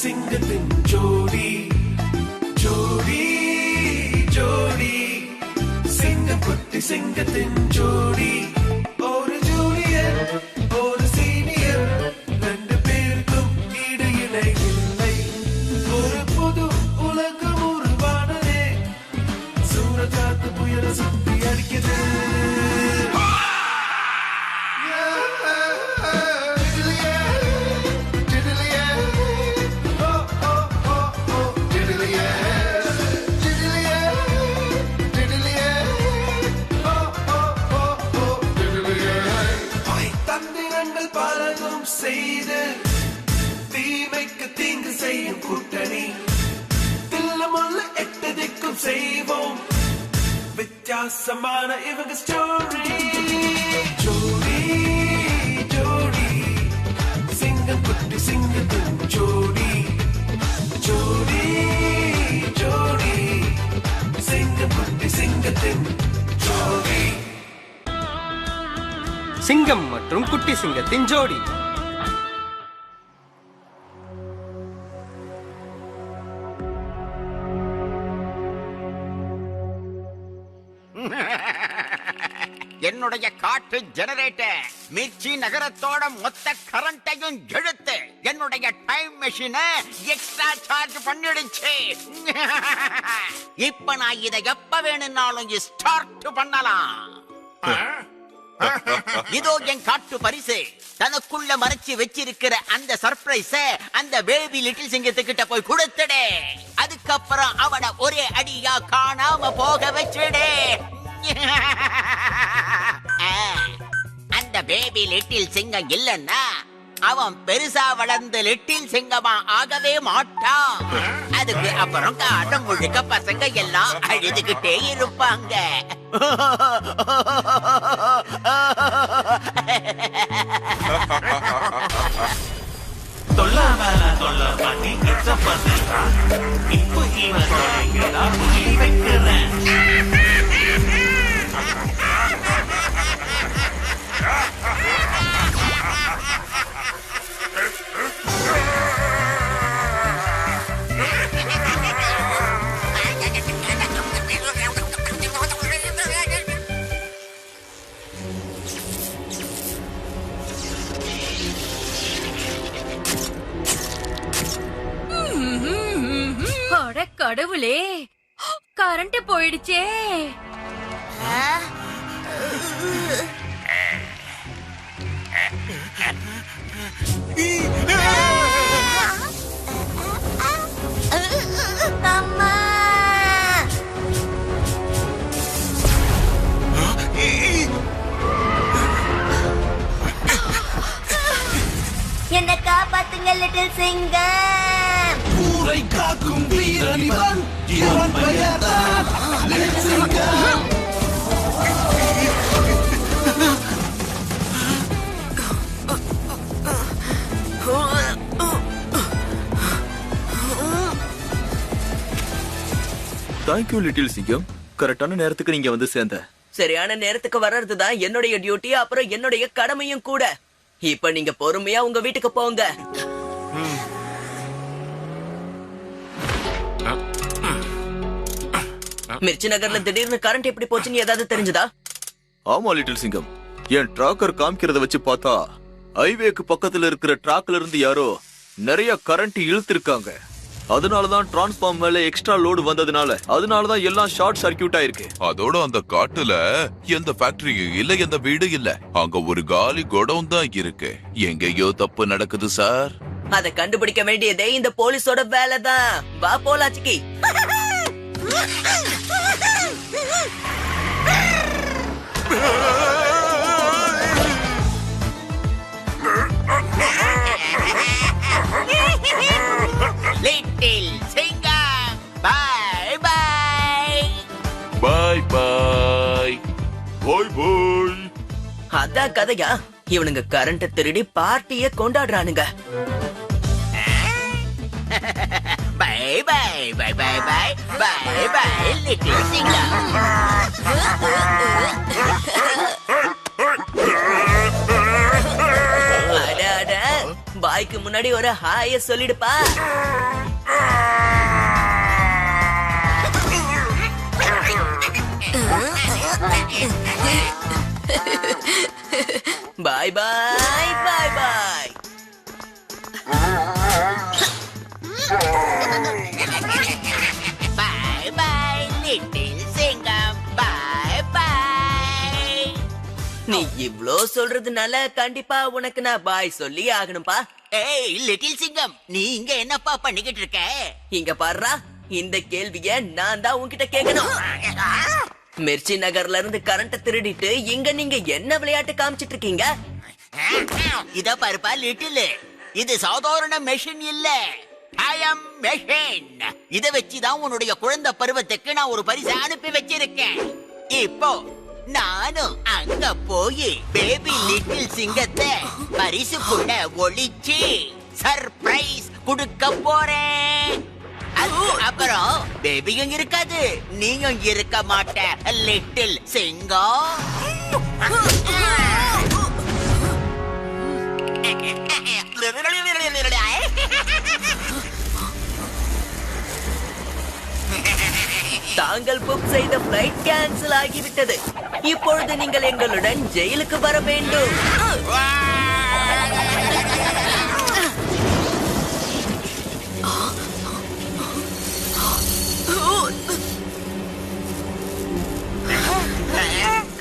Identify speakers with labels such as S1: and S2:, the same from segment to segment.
S1: சிங்கத்தின் ஜோடி ஜோடி ஜோடி சிங்கம் குட்டி சிங்கத்தின் ஜோடி ஒரு ஜூனியர் ஒரு சீனியர் ரெண்டு பேருக்கும் இடையிலை இல்லை ஒரு புது உலகம் உருவானதே சூரஜாத்து புயல சுத்தி அடிக்குது செய்து தீமைக்கு தீங்கு செய்யும் கூட்டணி தில்லமுள்ள எட்டு திக்கும் செய்வோம் வித்தியாசமான இவங்க ஸ்டோரி ஜோடி ஜோடி சிங்கம் குட்டி சிங்கத்தின் ஜோடி ஜோடி ஜோடி சிங்கம் குட்டி சிங்கத்தின் ஜோடி
S2: சிங்கம் மற்றும் குட்டி சிங்கத்தின் ஜோடி.
S3: என்னுடைய காட்டு ஜெனரேட்டர் மிர்ச்சி நகரத்தோட மொத்த கரண்டையும் இழுத்து என்னுடைய டைம் மெஷினை எக்ஸ்ட்ரா சார்ஜ் பண்ணிடுச்சு. இப்ப நான் இதை எப்ப வேணும்னாலும் ஸ்டார்ட் பண்ணலாம். இதோ என் காட்டு பரிசு. தனக்குள்ள மறைச்சு வச்சிருக்கிற அந்த சர்ப்ரைஸ அந்த பேபி லிட்டில் சிங்கத்துக்கிட்ட போய் கொடுத்துடு. அதுக்கப்புறம் அவனை ஒரே அடியா காணாம போக வச்சுடு. அந்த பேபி லிட்டில் சிங்கம் இல்லன்னா அவன் பெருசா வளர்ந்து லிட்டில் சிங்கமா ஆகவே மாட்டான். அதுக்கு அப்புறம் காலம் முழுக்க பசங்க எல்லாம் அழுதுகிட்டே இருப்பாங்க.
S1: இப்போ இவன் வைக்கிறேன்.
S4: கடவுளே, கரண்ட் போயிடுச்சே.
S5: என்ன காப்பாத்துங்க லிட்டில் சிங்கம்.
S1: ஊரை காக்கும் வீரன் இவன், இவன் பெயர்தான் லிட்டில் சிங்கம்.
S6: தேங்க்யூ லிட்டில் சிங்கம். கரெக்டான நேரத்துக்கு நீங்க வந்து சேர்ந்த.
S7: சரியான நேரத்துக்கு வர்றதுதான் என்னுடைய டியூட்டி, அப்புறம் என்னுடைய கடமையும் கூட. இப்ப நீங்க பொறுமையா உங்க வீட்டுக்கு போங்க. மிர்ச்சி நகர்ல திடீர்னு கரண்ட் எப்படி போச்சுன்னு ஏதாவது தெரிஞ்சதா?
S6: ஆமா லிட்டில் சிங்கம், என் டிராக்கர் காமிக்கிறத வச்சு பார்த்தா ஹைவேக்கு பக்கத்துல இருக்கிற டிராக்ல இருந்து யாரோ நிறைய கரண்ட் இழுத்திருக்காங்க. அதனாலதான் டிரான்ஸ்ஃபார்ம் மேல எக்ஸ்ட்ரா லோடு வந்ததுனால அதனாலதான் எல்லாம் ஷார்ட் சர்க்கியூட் ஆயிருக்கு.
S8: அதோட அந்த காட்டுல எந்த ஃபேக்டரியும் இல்ல, எந்த வீடு இல்ல. அங்க ஒரு காலி குடோன் தான் இருக்கு. எங்கேயோ தப்பு நடக்குது சார்.
S7: அதை கண்டுபிடிக்க வேண்டியதே இந்த போலீஸோட வேலைதான். வா போலாச்சிக்கி.
S3: லிட்டில் சிங்கம் bye bye
S8: boy boy boy boy.
S7: அதான் கதையா? இவனுங்க கரண்ட் திருடி பார்ட்டிய கொண்டாடுறானுங்க.
S3: Bye bye bye bye bye bye bye little சிங்கம்.
S7: பாய்க்கு முன்னாடி ஒரு ஹாய சொல்லிடுப்பா. பாய் பாய் பாய் பாய்.
S3: பாய் பாய் லிட்டில் சிங்கம், பாய் பாய்.
S7: நீ இவ்ளோ சொல்றதுனால கண்டிப்பா உனக்கு நான் பாய் சொல்லி ஆகணும்பா.
S3: ஏய் லிட்டில் சிங்கம், நீ இங்க என்னப்பா பண்ணிக்கிட்டு இருக்க?
S7: இங்க பாருடா, இந்த கேள்விய நான் தான் உன்கிட்ட கேட்கணும். மிர்ச்சி நகர்ல இருந்து கரண்ட் திருடிட்டு இங்க நீங்க என்ன விளையாட்டு காமிச்சிட்டு இருக்கீங்க?
S3: இத பாருப்பா லிட்டில், இது சாதாரண மெஷின் இல்ல, I am மெஷின். இத வச்சுதான் உன்னுடைய குழந்தை பருவத்துக்கு நான் ஒரு பரிசு அனுப்பி வச்சிருக்கேன். இப்போ நானும் அங்க போய் பேபி லிட்டில் சிங்கத்தை பரிசுக்குள்ள ஒளிச்சு சர்ப்ரைஸ் கொடுக்க போறேன். அப்புறம் பேபியும் இருக்காது, நீயும் இருக்க மாட்ட லிட்டில் சிங்கம்.
S7: தாங்கள் புக் செய்த பிளைட் கேன்சல் ஆகிவிட்டது. இப்பொழுது நீங்கள் எங்களுடன் ஜெயிலுக்கு வர வேண்டும்.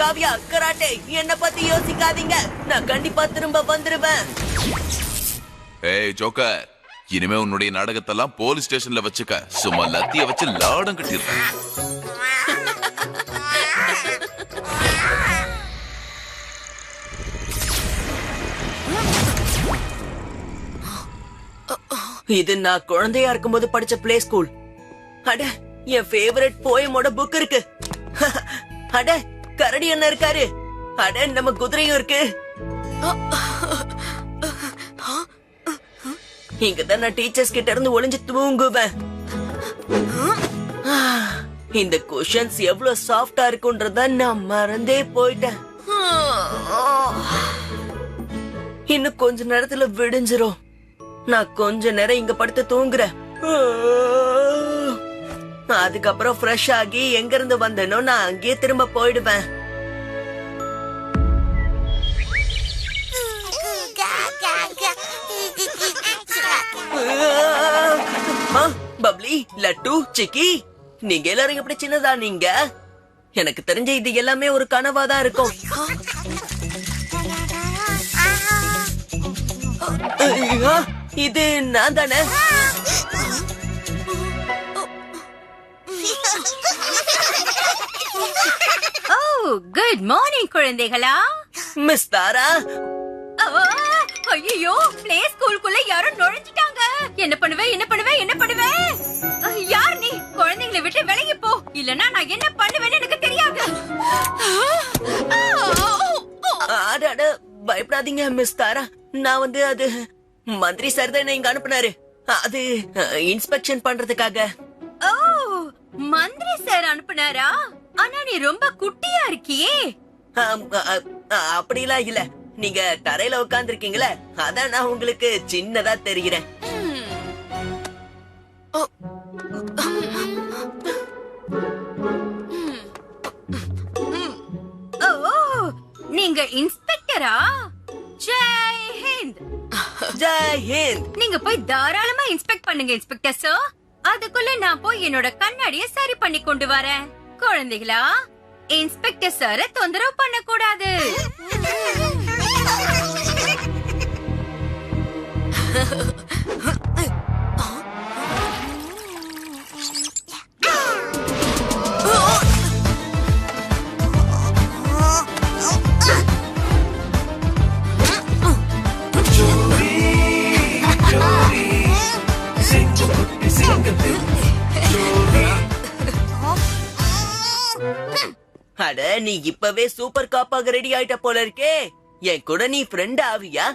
S7: காவ்யா, கராட்டே, என்ன பத்தி யோசிக்காதீங்க. நான் கண்டிப்பா திரும்ப வந்துருவேன்.
S8: ஏய் ஜோக்கர், இனிமே உன்னுடைய நாடகத்தெல்லாம் போலீஸ் ஸ்டேஷன்ல வச்சுக்க. சும்மா லத்திய வச்சு லாடம் கட்டிடுறேன்.
S7: இது நான் குழந்தையா இருக்கும்போது படிச்ச பிளே ஸ்கூல். அட, என் ஃபேவரட் போயமோட புக் இருக்கு. அட, கரடி என்ன இருக்காரு. அட, நம்ம குதிரையும் இருக்கு. இங்கதான் நான் டீச்சர்ஸ் கிட்ட இருந்து ஒளிஞ்சு தூங்குவேன். இந்த குஷன்ஸ் எவ்வளவு சாஃப்டா இருக்குன்றத நான் மறந்தே போயிட்டேன். இன்னும் கொஞ்ச நேரத்துல விடிஞ்சிரும். நான் கொஞ்ச நேரம் இங்க படுத்து தூங்குறேன். அதுக்கப்புறம் ஃப்ரெஷ் ஆகி எங்க இருந்து வந்தேனோ நான் அங்கேயே திரும்ப போயிடுவேன். பப்ளி, லட்டு, சிக்கி, நீங்க எல்லாரும் எப்படி சின்னதா நீங்க? எனக்கு தெரிஞ்ச இது எல்லாமே ஒரு கனவாதான் இருக்கும். இது நான் தானே?
S4: ஓ, குட் மார்னிங் குழந்தைகளா.
S7: மிஸ் தாரா,
S4: ஐயோ, பிளே ஸ்கூலுக்குள்ள யாரோ நுழைஞ்சிட்டாங்க. என்ன பண்ணுவேன், என்ன பண்ணுவேன், என்ன பண்ணுவேன்? யார் நீ? குழந்தைங்களை விட்டு விலகி போ, இல்லனா நான் என்ன பண்ணுவேன்னு எனக்கு தெரியாது.
S7: பயப்படாதீங்க மிஸ் தாரா. நான் அது மந்திரி சார் தான் இங்க அனுப்புனாரு. அது இன்ஸ்பெக்ஷன் பண்றதுக்காக.
S4: ஓ, மந்திரி சார் அனுப்புனாரா? ஆனா நீ ரொம்ப குட்டியா இருக்கியே.
S7: அப்படிலாம் இல்ல, நீங்க தரையில உட்கார்ந்து இருக்கீங்களே, அதான் நான் உங்களுக்கு சின்னதா தெரிகிறேன்.
S4: ஓ, நீங்க இன்ஸ்பெக்டரா? ஜெய் ஹிந்த்.
S7: ஜெய் ஹிந்த்.
S4: நீங்க போய் தாராளமா இன்ஸ்பெக்ட் பண்ணுங்க இன்ஸ்பெக்டர் சார். அதுக்குள்ள நான் போய் என்னோட கண்ணாடியை சரி பண்ணி கொண்டு வரேன். குழந்தைகளா, இன்ஸ்பெக்டர் சார தொந்தரவு பண்ண கூடாது.
S7: அட, நீ இப்பவே சூப்பர் காப்பாக ரெடி ஆயிட்ட போல இருக்கே. என் கூட நீ ஃப்ரெண்ட் ஆவியா?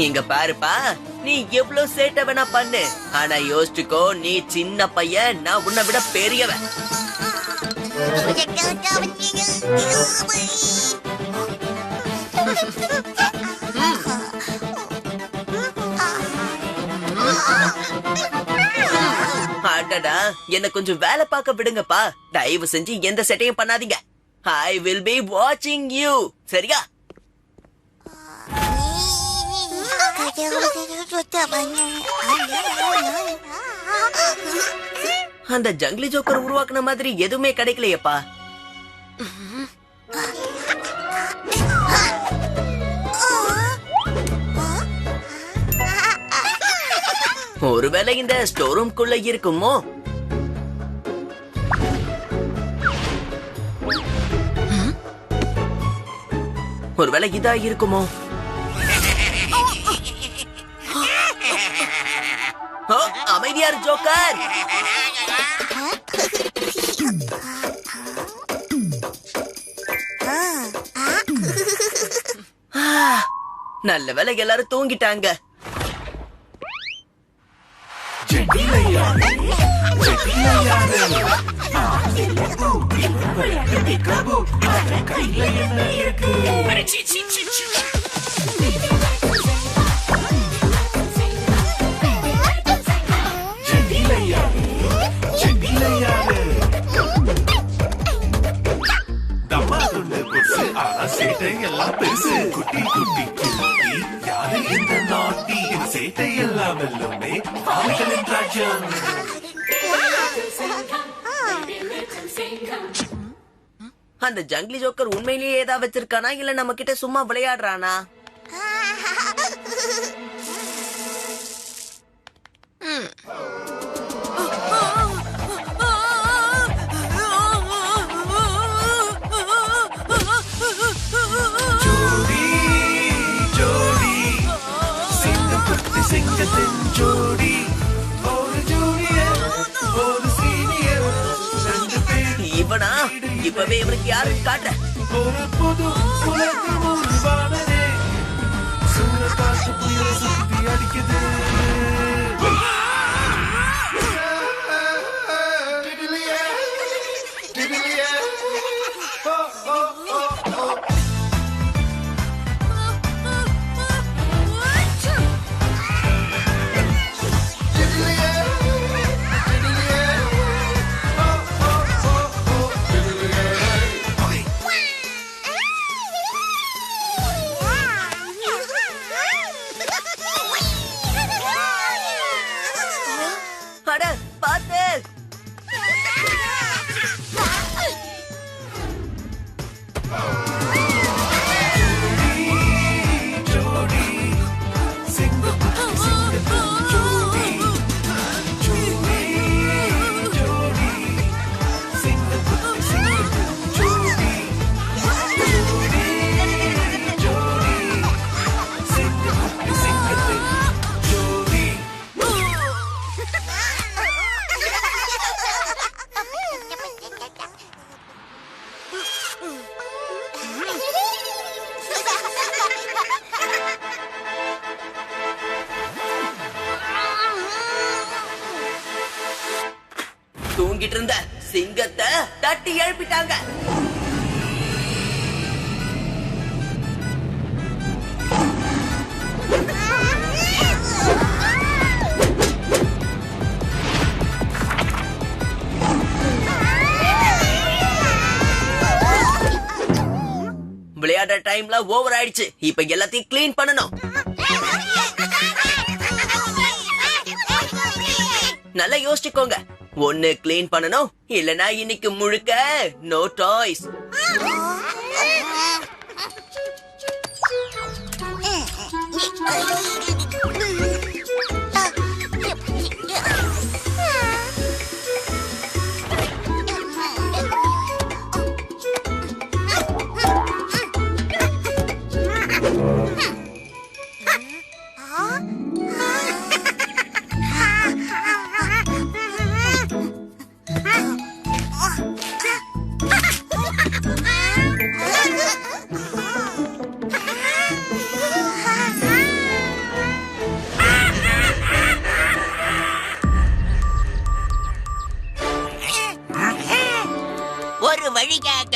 S7: இங்க பாருப்பா, நீ எவ்வளவு சேட்டை வேணா பண்ணு, ஆனா யோசிச்சுக்கோ, நீ சின்ன பையன், நான் உன்னை விட பெரியவன். அடடா, என்ன கொஞ்சம் வேலை பார்க்க விடுங்கப்பா. தயவு செஞ்சு எந்த செட்டையும் பண்ணாதீங்க. I will be watching you. சரியா? அந்த ஜங்கிலி ஜோக்கர் உருவாக்குன மாதிரி எதுவுமே கிடைக்கலையப்பா. ஒருவேளை இந்த ஸ்டோர் ரூம்குள்ள இருக்குமோ? ஒருவேளை இதா இருக்குமோ? அமைதியார் ஜோக்கர். நல்ல வேளை எல்லாரும் தூங்கிட்டாங்க.
S1: சேட்டையெல்லாம் பெருசு, குட்டி குட்டி குட்டி யாரு இந்த நாட்டி, சேட்டையெல்லாம் வெல்லுமே பாவிகளின் ராஜ்யம்.
S7: அந்த ஜங்கிலி ஜோக்கர் உண்மையிலேயே ஏதாவது வச்சிருக்கானா, இல்ல நம்ம கிட்ட சும்மா விளையாடுறானா?
S1: சிங்கத்தின் ஜோடி, ஒரு ஜூனியர் ஒரு சீனியர், ரெண்டு பேர்
S7: இவனா? இப்பவே இவனுக்கு யாருன்னு காட்டுறேன்.
S1: ஒரு புது உலகம் உருவானதே, சூரக்காற்று புயலை சுத்தி அடிக்குது.
S7: தூங்கிட்டு இருந்த சிங்கத்தை தட்டி எழுப்பிட்டாங்க. விளையாடுற டைம்ல ஓவர் ஆயிடுச்சு. இப்ப எல்லாத்தையும் கிளீன் பண்ணணும். நல்லா யோசிச்சுக்கோங்க. ஒன்னு கிளீன் பண்ணணும், இல்லனா இன்னைக்கு முழுக்க நோ டாய்ஸ்.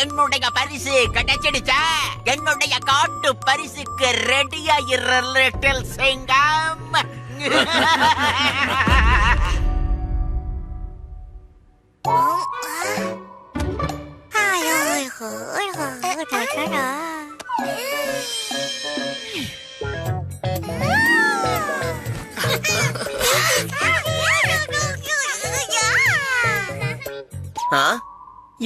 S3: என்னுடைய பரிசு கிடைச்சிடுச்சா? என்னுடைய காட்டு பரிசுக்கு ரெடியா இரு லிட்டில் சிங்கம்.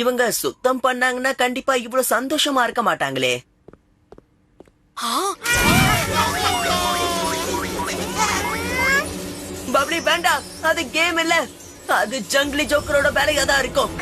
S7: இவங்க சுத்தம் பண்ணாங்கன்னா கண்டிப்பா இவ்வளவு சந்தோஷமா இருக்க மாட்டாங்களே. பப்ளி வேண்டாம், அது கேம் இல்ல, அது ஜங்கிலி ஜோக்கரோட வேலையா தான் இருக்கும்.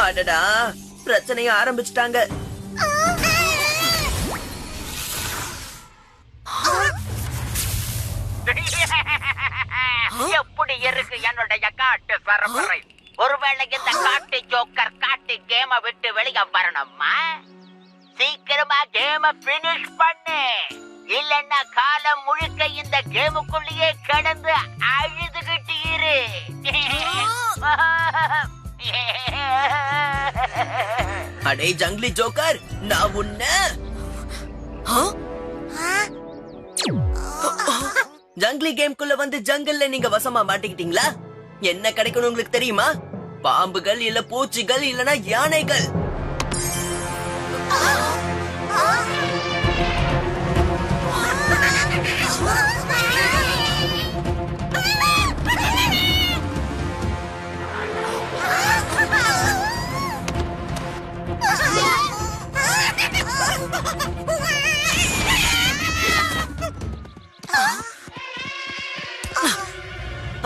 S7: அடடா, பிரச்சனைய ஆரம்பிச்சுட்டாங்க.
S3: எப்படி இருக்கு என்னுடைய காட்டு சரபரை? ஒருவேளை இந்த காட்டு ஜோக்கர் காட்டு கேம விட்டு வெளியே வரணுமா? சீக்கிரமா கேம பினிஷ் பண்ணு, இல்லன்னா காலம் முழுக்க இந்த கேமுக்குள்ளேயே கிடந்து அழுதுகிட்டு இரு.
S7: அடே ஜங்கிலி ஜோக்கர், நான் உன்ன ஜங்கிலி கேம்குள்ள வந்து ஜங்கல்ல நீங்க வசமா மாட்டிக்கிட்டீங்களா? என்ன கிடைக்கணும் உங்களுக்கு தெரியுமா? பாம்புகள் இல்ல பூச்சிகள் இல்லனா யானைகள்.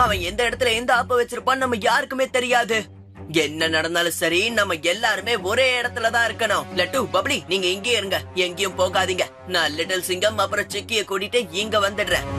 S7: அவன் எந்த இடத்துல எந்த ஆப்ப வச்சிருப்பான் நம்ம யாருக்குமே தெரியாது. என்ன நடந்தாலும் சரி, நம்ம எல்லாருமே ஒரே இடத்துல தான் இருக்கணும். லட்டு, பப்ளி, நீங்க இங்கே இருங்க, எங்கேயும் போகாதீங்க. நான் லிட்டில் சிங்கம் அப்புறம் சிக்கிய கூட்டிட்டு இங்க வந்துடுறேன்.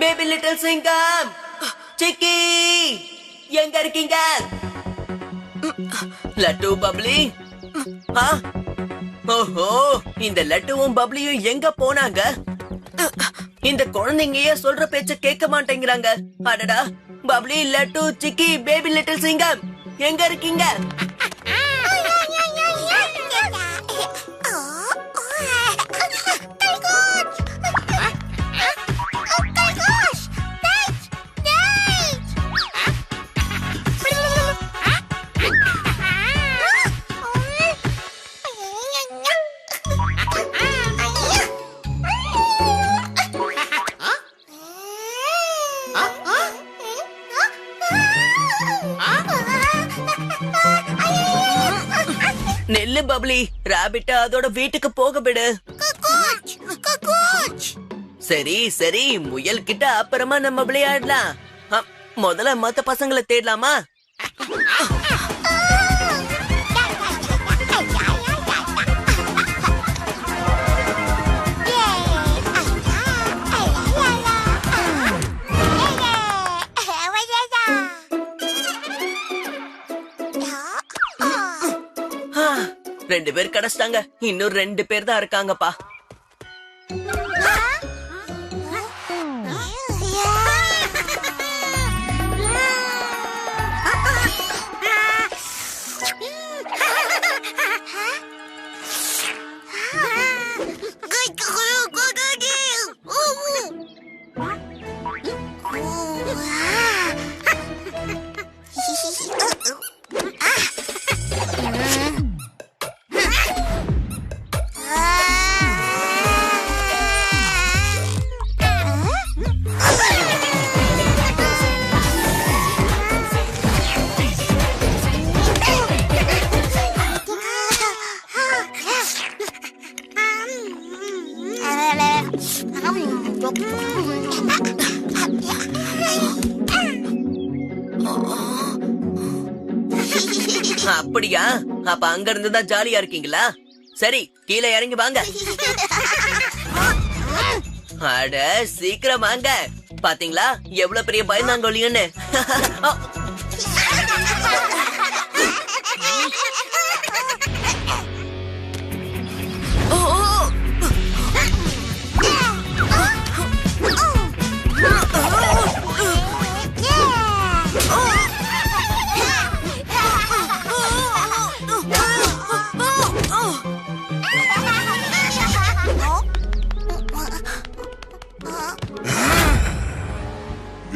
S7: பேபி லிட்டில் சிங்கம், சிக்கி, எங்க இருக்கீங்க? லட்டு, பப்ளி. ஓஹோ, இந்த லட்டுவும் பப்ளியும் எங்க போனாங்க? இந்த குழந்தைங்கயே சொல்ற பேச்ச கேட்க மாட்டேங்கிறாங்க. அடடா, பப்ளி, லட்டு, சிக்கி, பேபி லிட்டில் சிங்கம், எங்க இருக்கீங்க? நெல்லு பப்ளி, ராபிட்ட அதோட வீட்டுக்கு போக விடு. சரி சரி, முயல் கிட்ட அப்புறமா நம்ம விளையாடலாம். முதல்ல மத்த பசங்களை தேடலாமா? ரெண்டு பேர் கிடைச்சிட்டாங்க, இன்னும் 2 பேர் தான் இருக்காங்கப்பா. அப்படியா? அப்ப அங்க இருந்துதான் ஜாலியா இருக்கீங்களா? சரி, கீழே இறங்கி வாங்க. அட சீக்கிரம் வாங்க. பாத்தீங்களா எவ்வளவு பெரிய பயந்தாங்கொழின்னு?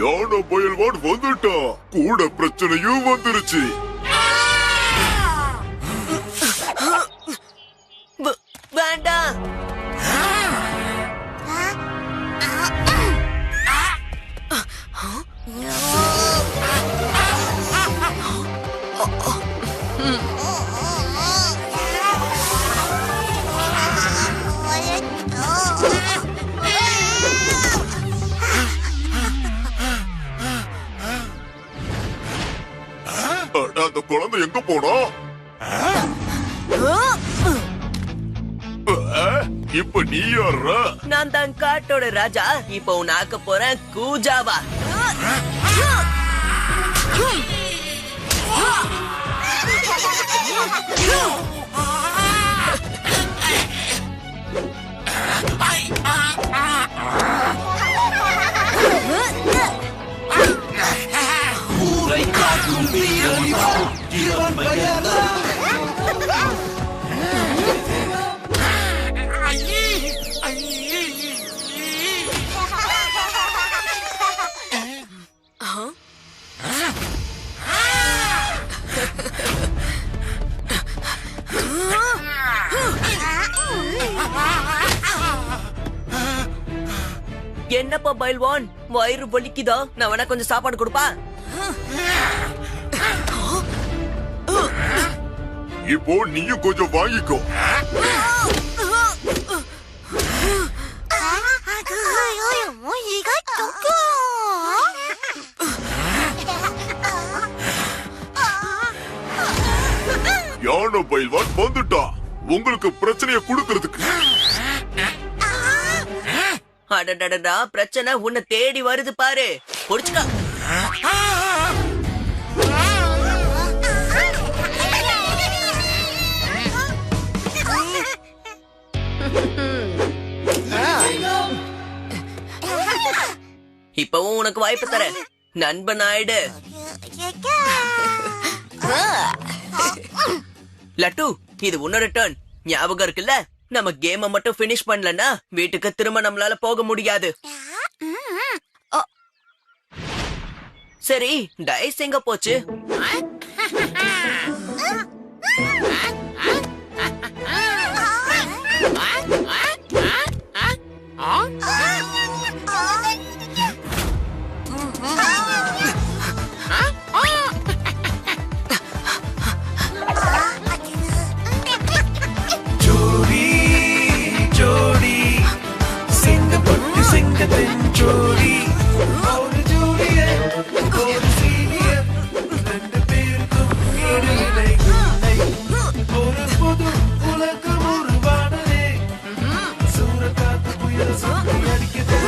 S8: யானை பயல்வான் வந்துட்டா, கூட பிரச்சனையும் வந்துருச்சு.
S7: வேண்டாம்.
S8: அந்த குழந்தை எங்க போனா? இப்ப நீ யாரா?
S7: நான் தான் காட்டோட ராஜா. இப்ப உன் ஆக்க போறேன் கூஜாவா. என்னப்பா பைல்வான், வயிறு வலிக்குதா? நான் வேணா கொஞ்சம் சாப்பாடு கொடுப்பா.
S8: இப்போ நீயும் கொஞ்சம் வாங்கிக்கோ. யானை பைல்வான் வந்துட்டா, உங்களுக்கு பிரச்சனைய கொடுக்கறதுக்கு.
S7: அடடடடா, பிரச்சனை உன்னை தேடி வருது பாரு. புடிச்சுக்கா. இப்பவும் உனக்கு வாய்ப்பு தரேன். நண்பன் ஆயிடு. லட்டு, இது உன்னோட டர்ன். ஞாபகம் இருக்குல்ல? நம்ம கேம மட்டும் பினிஷ் பண்ணலன்னா வீட்டுக்கு திரும்ப நம்மளால போக முடியாது. சரி, டைஸ் எங்க போச்சு?
S1: ஜோடி ஜோடி சிங்கப்பட்டு சிங்கத்தின் ஜோடி, ஒரு ஜோடியே ஒரு சீனியர், ரெண்டு பேருக்கும் இடையிலை இல்லை. ஒரு புது உலகம் உருவானதே, சூறக்காத்து புயல் சுத்தி அடிக்குது.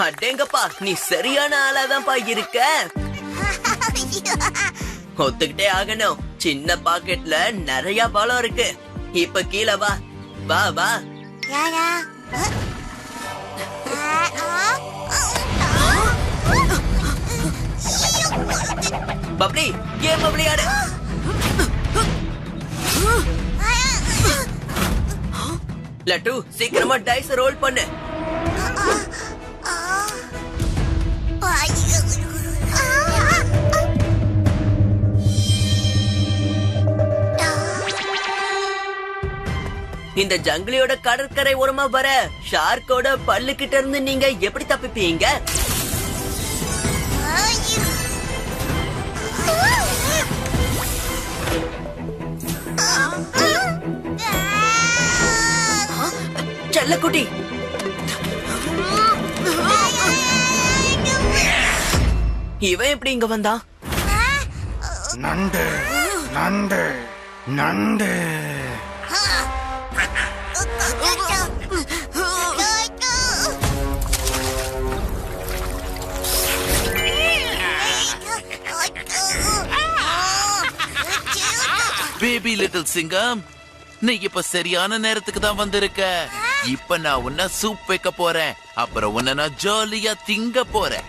S7: அடேங்கப்பா, நீ சரியான ஆளாதான்ப்பா இருக்க. ஒத்துக்கிட்டே ஆகணும். சின்ன பாக்கெட்ல நிறைய பழம் இருக்கு. இப்ப கீழே வா. வா வா. பப்ளி, ஏன் பப்ளி ஆடு? லட்டு, சீக்கிரமா டைஸ் ரோல் பண்ணு. இந்த ஜங்கிலியோட கடற்கரை ஓரமா வர ஷார்க்கோட பல்லு கிட்ட இருந்து நீங்க எப்படி தப்பிப்பீங்க? செல்லக்குட்டி, இவன் எப்படி இங்க வந்தான்?
S2: நண்டு நண்டு நண்டு.
S8: பேபி லிட்டில் சிங்கம், நீ இப்ப சரியான நேரத்துக்கு தான் வந்திருக்க. இப்ப நான் உன்னை சூப் வைக்க போறேன். அப்புறம் உன்னை நான் ஜாலியா திங்க போறேன்.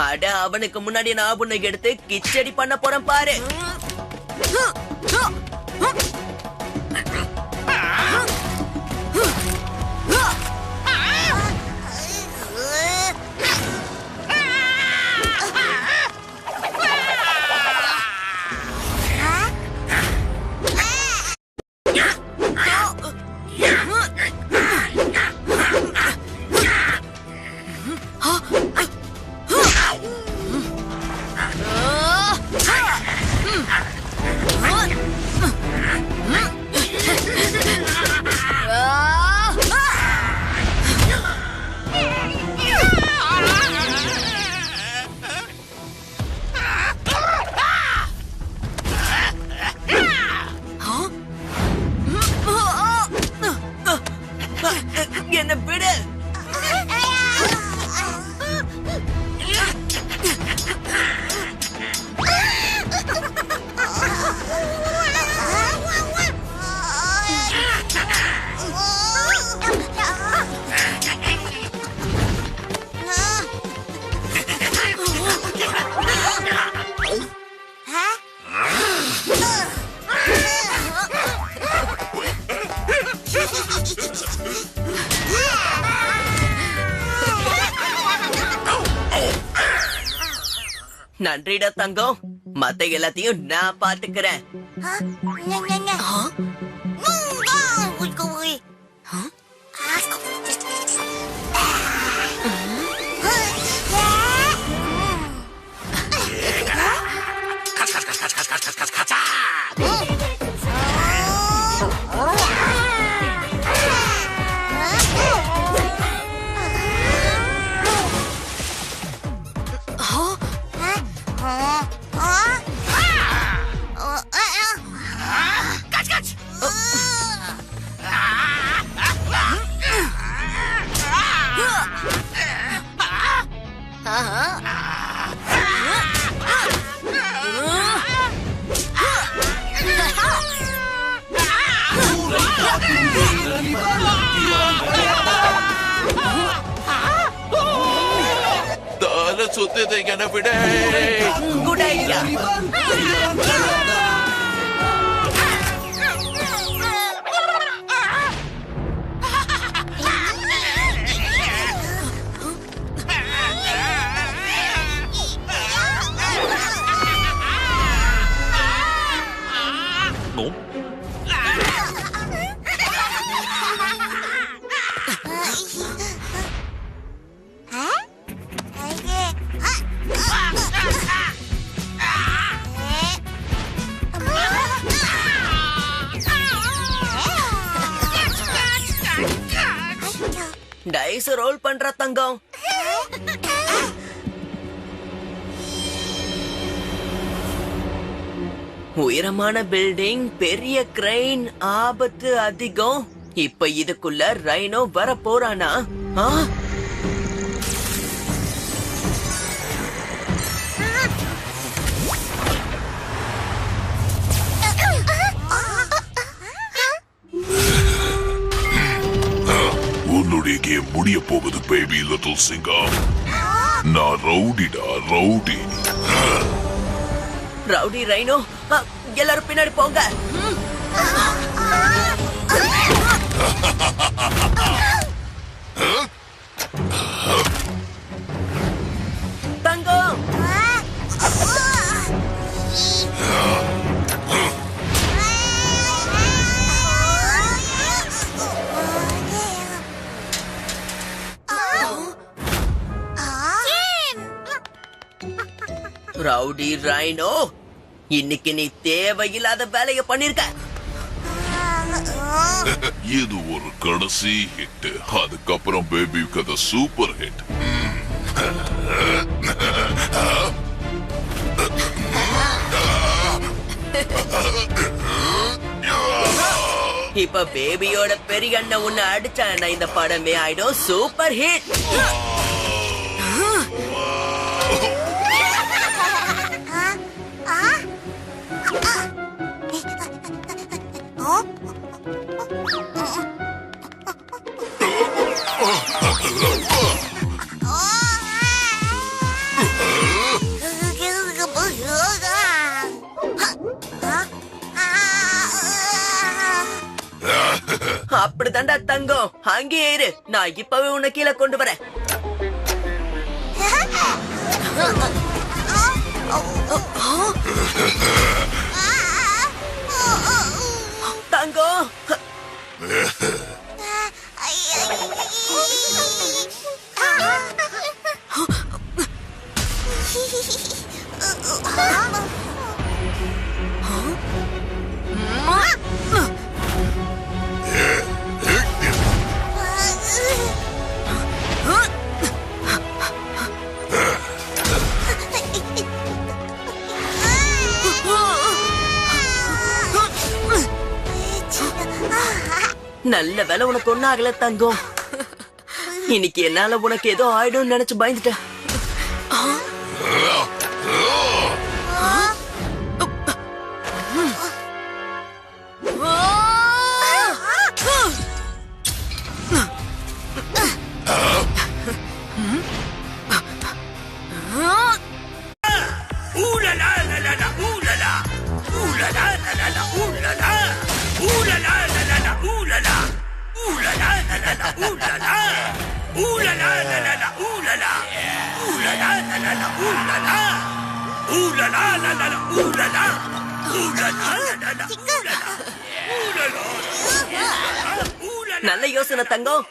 S7: அட, அவனுக்கு முன்னாடி நான் உன்னை எடுத்து கிச்சடி பண்ண போறேன் பாரு. என்ன விடு. நன்றிடா தங்கம். மத்த எல்லாத்தையும் நான் பாத்துக்கிறேன்.
S8: தலை சுத்துது என்ன விட.
S7: Good idea. டைஸ் ரோல் பண்ற தங்கம். உயரமான பில்டிங், பெரிய கிரெயின், ஆபத்து அதிகம். இப்ப இதுக்குள்ள ரைனோ வர போறானா?
S9: உன்னுடைய கேம் முடிய போகுது பேபி லிட்டில் சிங்கம். நான் ரவுடிடா, ரவுடி.
S7: ரவுடி ரைனோ, எல்லாரும் பின்னாடி போங்க. தங்கம், ரவுடி ரைனோ, இன்னைக்கு நீ தேவையில்லாத வேலையை பண்ணிருக்க.
S9: இது ஒரு கடைசி ஹிட். அதுக்கப்புறம் பேபிக்கு அது சூப்பர் ஹிட்.
S7: இப்ப பேபியோட பெரிய அண்ணன் உன்னை அடிச்சானா இந்த படமே ஆயிடும் சூப்பர் ஹிட். அப்படிதான்டா தங்கம், அங்கே இரு. நான் இப்பவே உன்னை கீழே கொண்டு வரேன். தங்கம், நல்ல வேலை உனக்கு ஒன்னாகல தங்கம். இன்னைக்கு என்னால உனக்கு ஏதோ ஆயிடும் நினைச்சு பயந்துட்டேன். நல்ல யோசனை தங்கம்.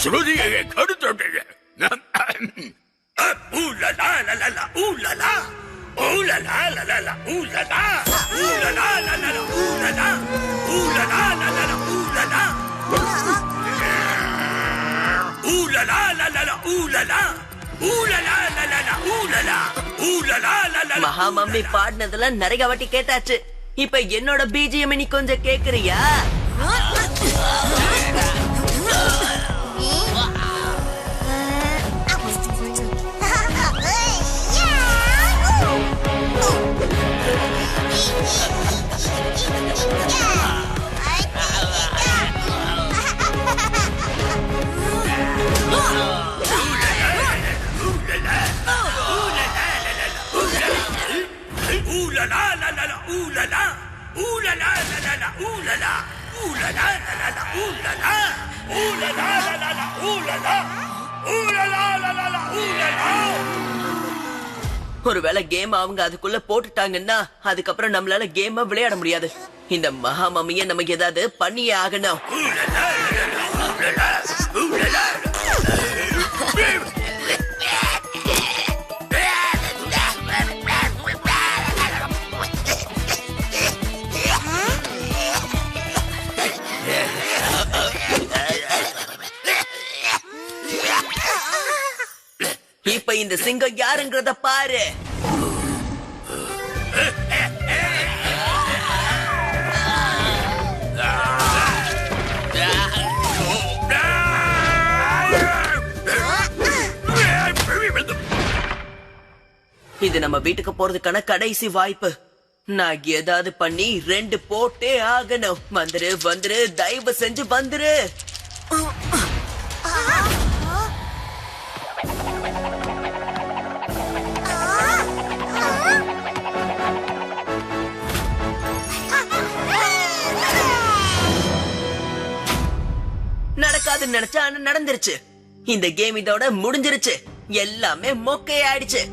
S2: ஸ்ருதியை கடுத்தோட்டீங்க.
S7: மகா மம்மி பாடினதுல நிறைய வாட்டி கேட்டாச்சு. இப்ப என்னோட பிஜிஎம் நீ கொஞ்சம் கேக்குறியா?
S2: ஊலலா லலலா ஊலலா ஊலலா லலலா ஊலலா ஊலலா லலலா ஊலலா ஊலலா லலலா ஊலலா ஊலலா லலலா ஊலலா.
S7: ஒருவேளை கேம் அவங்க அதுக்குள்ள போட்டுட்டாங்கன்னா அதுக்கப்புறம் நம்மளால கேம விளையாட முடியாது. இந்த மகா மம்மிய நமக்கு ஏதாவது பண்ணியே ஆகணும். இப்ப இந்த சிங்கம் யாருங்கிறத பாரு. இது நம்ம வீட்டுக்கு போறதுக்கான கடைசி வாய்ப்பு. நான் ஏதாவது பண்ணி 2 போட்டே ஆகணும். வந்துரு வந்துரு, தயவு செஞ்சு வந்துரு. நடக்காதுன்னு நினைச்சா ஆனா நடந்துருச்சு. இந்த கேம் இதோட முடிஞ்சிருச்சு. எல்லாமே மொக்கையாயிடுச்சு.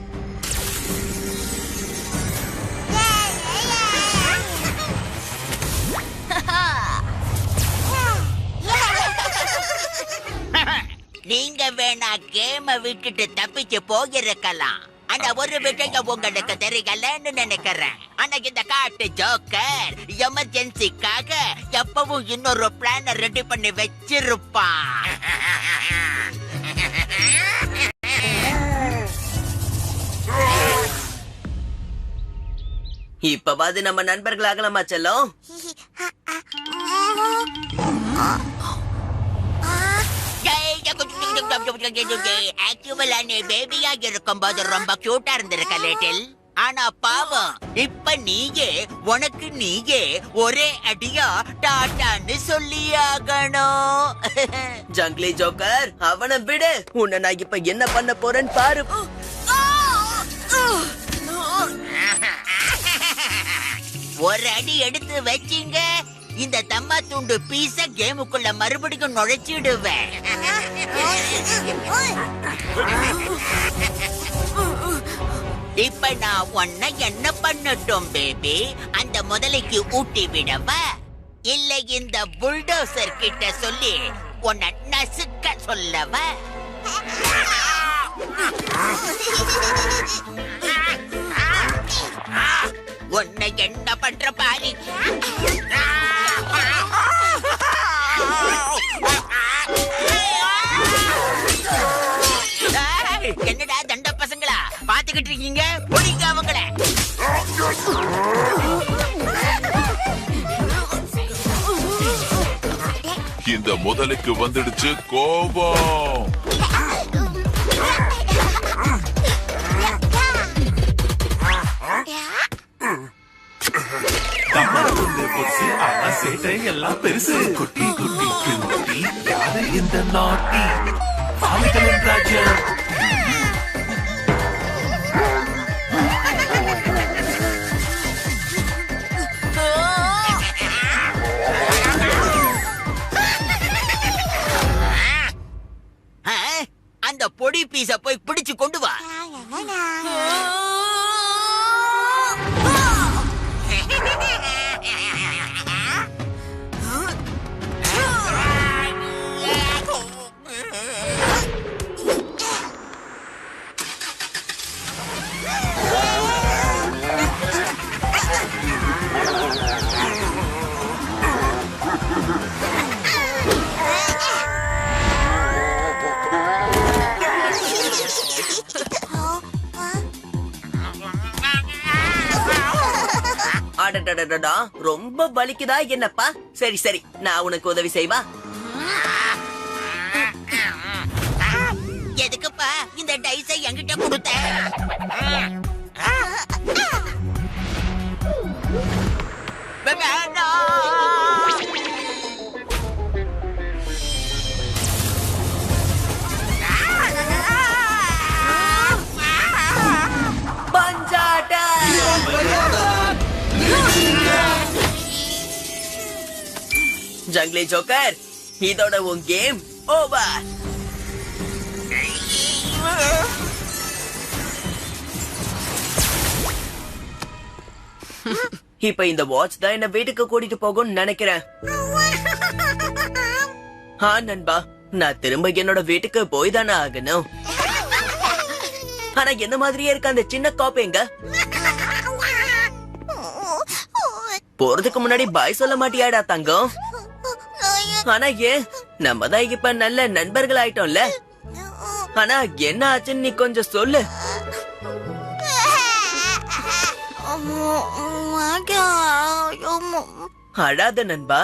S3: நீங்க வேணா கேம விட்டுட்டு தப்பிச்சு போயிருக்கலாம். ஆனா ஒரு விஷயம் உங்களுக்கு தெரியலன்னு நினைக்கிறேன். ஆனா இந்த காட்டு ஜோக்கர் எமர்ஜென்சிக்காக எப்பவும் இன்னொரு பிளான ரெடி பண்ணி வச்சிருப்பான்.
S7: இப்பவாது நம்ம நண்பர்களாகலாமா செல்லம்?
S3: ஆக்சுவலா நீ பேபியா இருக்கும்போது ரொம்ப கியூட்டா இருந்திருக்க லிட்டில். ஆனா பாவம் இப்ப நீயே உனக்கு நீயே ஒரே அடியா டாட்டான்னு சொல்லி ஆகணும்.
S7: ஜங்லி ஜோக்கர், அவனை விடு. உன்னை நான் இப்ப என்ன பண்ண போறேன்னு பாரு.
S3: ஒரு அடி எடுத்து வச்சீங்க, இந்த தம்மா துண்டு பீஸ கேமுக்குள்ள மறுபடியும் நுழைச்சிடுவேன். இப்ப நான் உன்னை என்ன பண்ணட்டும் பேபி? அந்த முதலைக்கு ஊட்டி விடவா, இல்ல இந்த புல்டோசர் கிட்ட சொல்லி உன்னை நசுக்க சொல்லவா? உன்னை என்ன பண்ற பாரு. என்னடா தண்ட பசங்களா பாத்துக்கிட்டு இருக்கீங்க? பிடிங்க அவங்கள.
S9: இந்த முதலுக்கு வந்துடுச்சு கோபம்.
S1: தம்மா துண்டு பொருசு, ஆனா சேட்டை எல்லாம் பெருசு. குட்டி குட்டி குட்டி யாரு இந்த நாட்டி? ஆமைகளின் ராஜா.
S3: அந்த பொடி பீஸ போய் பிடிச்சு கொண்டு வா.
S7: அடடடடா, ரொம்ப வலிக்குதா என்னப்பா? சரி சரி, நான் உனக்கு உதவி செய்வா.
S3: எதுக்குப்பா இந்த டைஸை என்கிட்ட கொடுத்த?
S7: பஞ்சாட்ட ஜங்லி ஜோக்கர், இதோட உன் கேம் ஓவர். இப்ப இந்த வாட்ச் தான் என்ன வீட்டுக்கு கூட்டிட்டு போகும்னு நினைக்கிறேன். நண்பா, நான் திரும்ப என்னோட வீட்டுக்கு போய் தானே ஆகணும். ஆனா என்ன மாதிரியே இருக்க அந்த சின்ன காப் எங்க? போறதுக்கு முன்னாடி பாய் சொல்ல மாட்டியாடா தங்கம்? ஆனா ஏன், நம்ம தான் இப்ப நல்ல நண்பர்கள் ஆயிட்டோம்ல. ஆனா என்ன ஆச்சுன்னு நீ கொஞ்சம் சொல்லு. அழாத நண்பா,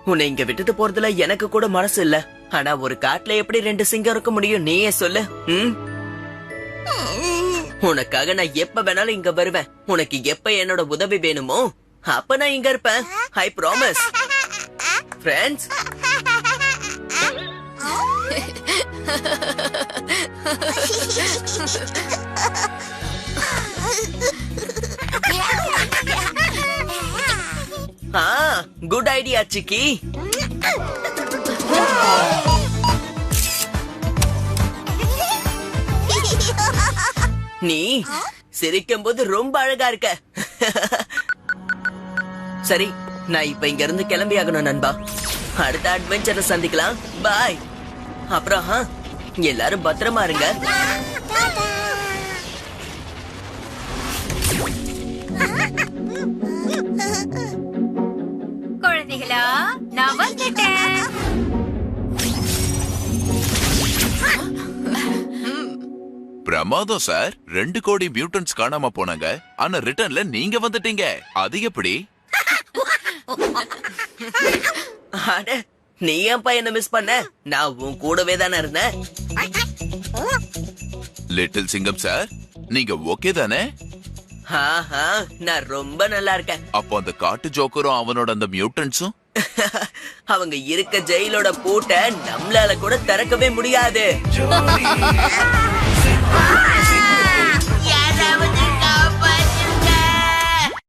S7: உன்னை இங்க விட்டுட்டு போறதுல எனக்கு கூட மனசு இல்ல. ஆனா ஒரு காட்டுல எப்படி 2 சிங்கம் இருக்க முடியும், நீயே சொல்லு. உனக்காக நான் எப்ப வேணாலும் இங்க வருவேன். உனக்கு எப்ப என்னோட உதவி வேணுமோ அப்ப நான் இங்க இருப்பேன். I promise. Friends, good idea சிக்கி. நீ சிரிக்கும் போது ரொம்ப அழகா இருக்க. சரி, நான் இப்ப இங்க இருந்து கிளம்பி ஆகணும் நண்பா. அடுத்த அட்வென்ச்சரை சந்திக்கலாம். பாய். அப்புறம் எல்லாரும் பத்திரமா இருங்க.
S4: குழந்தைகளா, நான் வந்துட்டேன்.
S8: பிரமாதம் சார். 2 கோடி மியூட்டன்ட்ஸ் காணாம போனாங்க. ஆனா ரிட்டர்ன்ல நீங்க வந்துட்டீங்க. அது எப்படி?
S7: அட, நீ ஏன்பா என்ன மிஸ் பண்ண? நான் உன் கூடவே தானே இருந்தேன்.
S8: லிட்டில் சிங்கம் சார், நீங்க ஓகே தானே?
S7: நான் ரொம்ப நல்லா இருக்கேன்.
S8: அப்போ அந்த காட்டு ஜோக்கரும் அவனோட அந்த மியூட்டன்ட்ஸும்
S7: அவங்க இருக்க ஜெயிலோட பூட்டை நம்மளால கூட திறக்கவே முடியாது.
S1: ஜோடி